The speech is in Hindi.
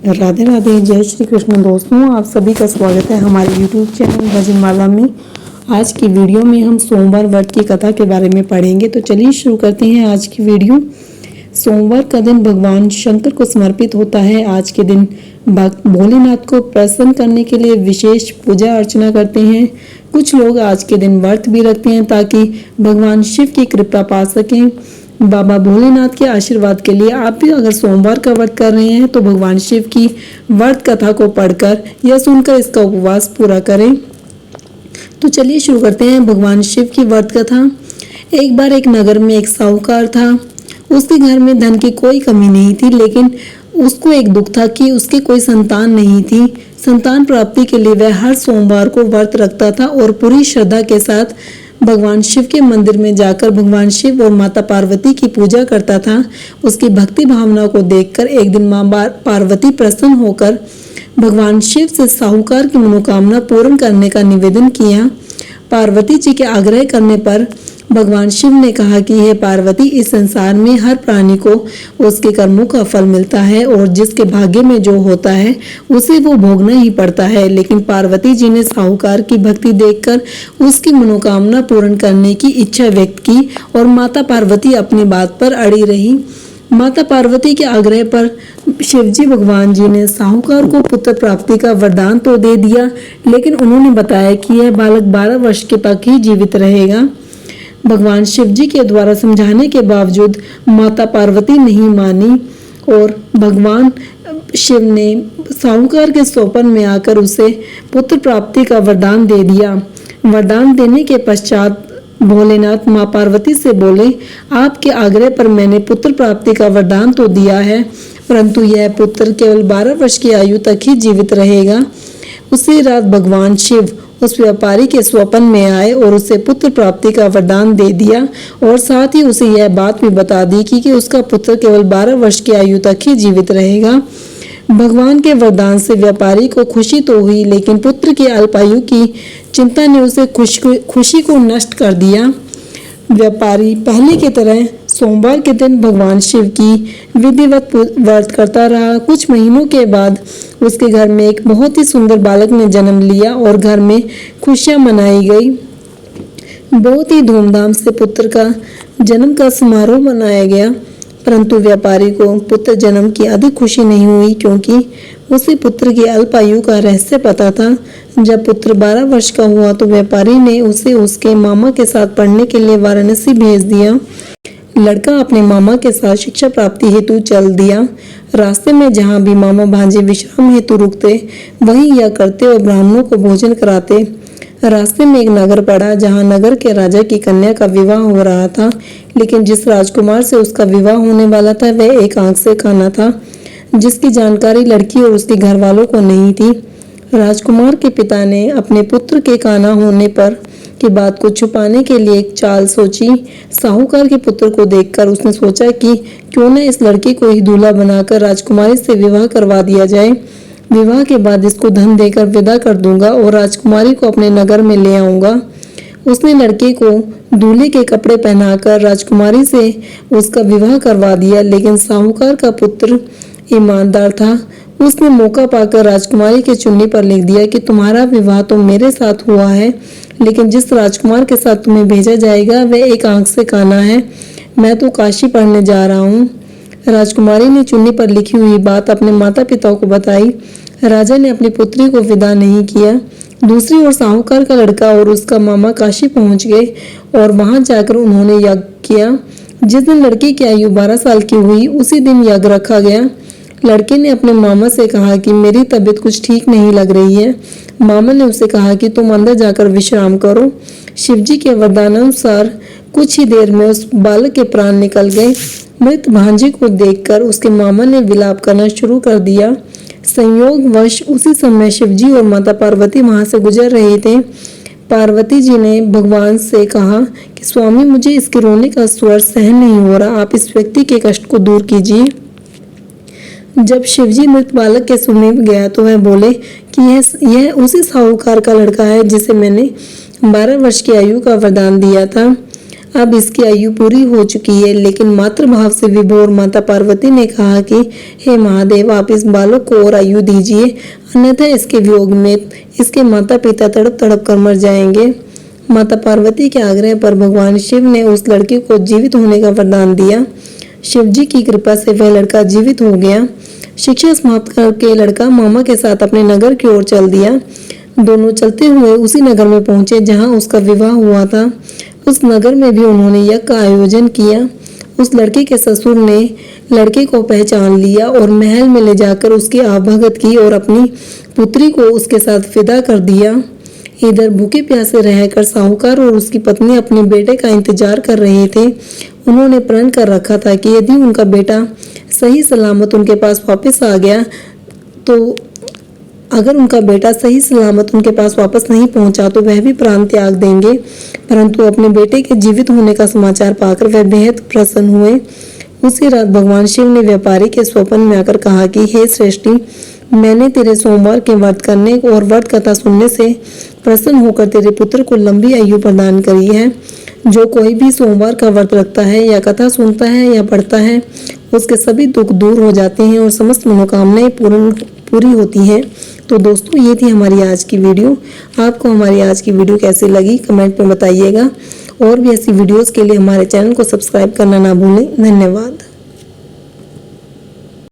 राधे राधे, जय श्री कृष्ण। दोस्तों, आप सभी का स्वागत है हमारे यूट्यूब चैनल भजनमाला में। आज की वीडियो में हम सोमवार व्रत की कथा के बारे में पढ़ेंगे। तो चलिए शुरू करते हैं आज की वीडियो। सोमवार का दिन भगवान शंकर को समर्पित होता है। आज के दिन भक्त भोलेनाथ को प्रसन्न करने के लिए विशेष पूजा अर्चना करते हैं। कुछ लोग आज के दिन व्रत भी रखते हैं ताकि भगवान शिव की कृपा पा सकें। बाबा भोलेनाथ के आशीर्वाद के लिए आप भी अगर सोमवार का व्रत कर रहे हैं तो भगवान शिव की व्रत कथा को पढ़कर या सुनकर इसका उपवास पूरा करें। तो चलिए शुरू करते हैं भगवान शिव की व्रत कथा। एक बार एक नगर में एक साहूकार था। उसके घर में धन की कोई कमी नहीं थी, लेकिन उसको एक दुख था कि उसके कोई संतान नहीं थी। संतान प्राप्ति के लिए वह हर सोमवार को व्रत रखता था और पूरी श्रद्धा के साथ भगवान शिव के मंदिर में जाकर भगवान शिव और माता पार्वती की पूजा करता था। उसकी भक्ति भावना को देखकर एक दिन मां पार्वती प्रसन्न होकर भगवान शिव से साहूकार की मनोकामना पूर्ण करने का निवेदन किया। पार्वती जी के आग्रह करने पर भगवान शिव ने कहा कि हे पार्वती, इस संसार में हर प्राणी को उसके कर्मों का फल मिलता है और जिसके भाग्य में जो होता है उसे वो भोगना ही पड़ता है। लेकिन पार्वती जी ने साहूकार की भक्ति देखकर उसकी मनोकामना पूर्ण करने की इच्छा व्यक्त की और माता पार्वती अपनी बात पर अड़ी रही। माता पार्वती के आग्रह पर शिवजी भगवान जी ने साहूकार को पुत्र प्राप्ति का वरदान तो दे दिया, लेकिन उन्होंने बताया कि यह बालक 12 वर्ष के तक ही जीवित रहेगा। भगवान शिवजी के द्वारा समझाने के बावजूद माता पार्वती नहीं मानी और भगवान शिव ने साहूकार के स्वप्न में आकर उसे पुत्र प्राप्ति का वरदान दे दिया। वरदान देने के पश्चात भोलेनाथ मां पार्वती से बोले, आपके आग्रह पर मैंने पुत्र प्राप्ति का वरदान तो दिया है, परंतु यह पुत्र केवल 12 वर्ष की आयु तक ही जीवित रहेगा। उसी रात भगवान शिव उस व्यापारी के स्वप्न में आए और उसे पुत्र प्राप्ति का वरदान दे दिया और साथ ही उसे यह बात भी बता दी कि उसका पुत्र केवल 12 वर्ष की आयु तक ही जीवित रहेगा। भगवान के वरदान से व्यापारी को खुशी तो हुई, लेकिन पुत्र की अल्पायु की चिंता ने उसे खुशी को नष्ट कर दिया। व्यापारी पहले की तरह सोमवार के दिन भगवान शिव की विधिवत व्रत करता रहा। कुछ महीनों के बाद उसके घर में एक बहुत ही सुंदर बालक ने जन्म लिया और घर में खुशियां मनाई गई। बहुत ही धूमधाम से पुत्र का जन्म का समारोह मनाया गया, परंतु व्यापारी को पुत्र जन्म की अधिक खुशी नहीं हुई, क्योंकि उसे पुत्र की अल्पायु का रहस्य पता था। जब पुत्र 12 वर्ष का हुआ तो व्यापारी ने उसे उसके मामा के साथ पढ़ने के लिए वाराणसी भेज दिया। लड़का अपने मामा के साथ शिक्षा प्राप्ति हेतु चल दिया। रास्ते में जहाँ भी मामा भांजे विश्राम हेतु रुकते वहीं यह करते और ब्राह्मणों को भोजन कराते। रास्ते में एक नगर पड़ा जहाँ नगर के राजा की कन्या का विवाह हो रहा था, लेकिन जिस राजकुमार से उसका विवाह होने वाला था वह एक आंख से काना था, जिसकी जानकारी लड़की और उसके घर वालों को नहीं थी। राजकुमार के पिता ने अपने पुत्र के काना होने पर की बात को छुपाने के लिए एक चाल सोची। साहूकार के पुत्र को देखकर उसने सोचा कि क्यों न इस लड़के को ही दूल्हा बनाकर राजकुमारी से विवाह करवा दिया जाए। विवाह के बाद इसको धन देकर विदा कर दूंगा और राजकुमारी को अपने नगर में ले आऊंगा। उसने लड़के को दूल्हे के कपड़े पहनाकर राजकुमारी से उसका विवाह करवा दिया, लेकिन साहूकार का पुत्र ईमानदार था। उसने मौका पाकर राजकुमारी के चुन्नी पर लिख दिया कि तुम्हारा विवाह तो मेरे साथ हुआ है, लेकिन जिस राजकुमार के साथ तुम्हें भेजा जाएगा वह एक आंख से काना है। मैं तो काशी पढ़ने जा रहा हूँ। राजकुमारी ने चुन्नी पर लिखी हुई बात अपने माता पिता को बताई। राजा ने अपनी पुत्री को विदा नहीं किया। दूसरी ओर साहूकार का लड़का और उसका मामा काशी पहुंच गए और वहां जाकर उन्होंने यज्ञ किया। जिस दिन लड़की की आयु 12 साल की हुई उसी दिन यज्ञ रखा गया। लड़के ने अपने मामा से कहा कि मेरी तबीयत कुछ ठीक नहीं लग रही है। मामा ने उसे कहा कि तुम अंदर जाकर विश्राम करो। शिवजी के वरदानुसार कुछ ही देर में उस बालक के प्राण निकल गए। मृत भांजे को देखकर उसके मामा ने विलाप करना शुरू कर दिया। संयोगवश उसी समय शिवजी और माता पार्वती वहां से गुजर रहे थे। पार्वती जी ने भगवान से कहा कि स्वामी, मुझे इसके रोने का स्वर सहन नहीं हो रहा, आप इस व्यक्ति के कष्ट को दूर कीजिए। जब शिवजी मृत बालक के समीप गया तो वह बोले कि यह उसी साहूकार का लड़का है जिसे मैंने 12 वर्ष की आयु का वरदान दिया था। अब इसकी आयु पूरी हो चुकी है, लेकिन मातृभाव से विभोर माता पार्वती ने कहा कि हे महादेव, आप इस बालक को और आयु दीजिए, अन्यथा इसके वियोग में इसके माता पिता तड़प तड़प कर मर जाएंगे। माता पार्वती के आग्रह पर भगवान शिव ने उस लड़के को जीवित होने का वरदान दिया। शिव जी की कृपा से वह लड़का जीवित हो गया। शिक्षा समाप्त करके लड़का मामा के साथ अपने नगर की ओर चल दिया। दोनों चलते हुए उसी नगर में पहुंचे जहां उसका विवाह हुआ था। उस नगर में भी उन्होंने यज्ञ का आयोजन किया। उस लड़के के ससुर ने लड़के को पहचान लिया और महल में ले जाकर उसकी आवभगत की और अपनी पुत्री को उसके साथ फिदा कर दिया। इधर भूखे प्यासे रहकर साहूकार और उसकी पत्नी अपने बेटे का इंतजार कर रहे थे। उन्होंने प्रण कर रखा था कि यदि उनका बेटा सही सलामत उनके पास वापस आ गया तो अगर उनका बेटा सही सलामत उनके पास वापस नहीं पहुंचा तो वह भी प्राण त्याग देंगे। परंतु अपने बेटे के जीवित होने का समाचार पाकर वह बेहद प्रसन्न हुए। उसी रात भगवान शिव ने व्यापारी के स्वप्न में आकर कहा कि हे श्रेष्ठी, मैंने तेरे सोमवार के व्रत करने और व्रत कथा सुनने से प्रसन्न होकर तेरे पुत्र को लंबी आयु प्रदान करी है। जो कोई भी सोमवार का व्रत रखता है या कथा सुनता है या पढ़ता है, उसके सभी दुख दूर हो जाते हैं और समस्त मनोकामनाएं पूरी होती हैं। तो दोस्तों, ये थी हमारी आज की वीडियो। आपको हमारी आज की वीडियो कैसी लगी कमेंट में बताइएगा। और भी ऐसी वीडियोस के लिए हमारे चैनल को सब्सक्राइब करना ना भूलें। धन्यवाद।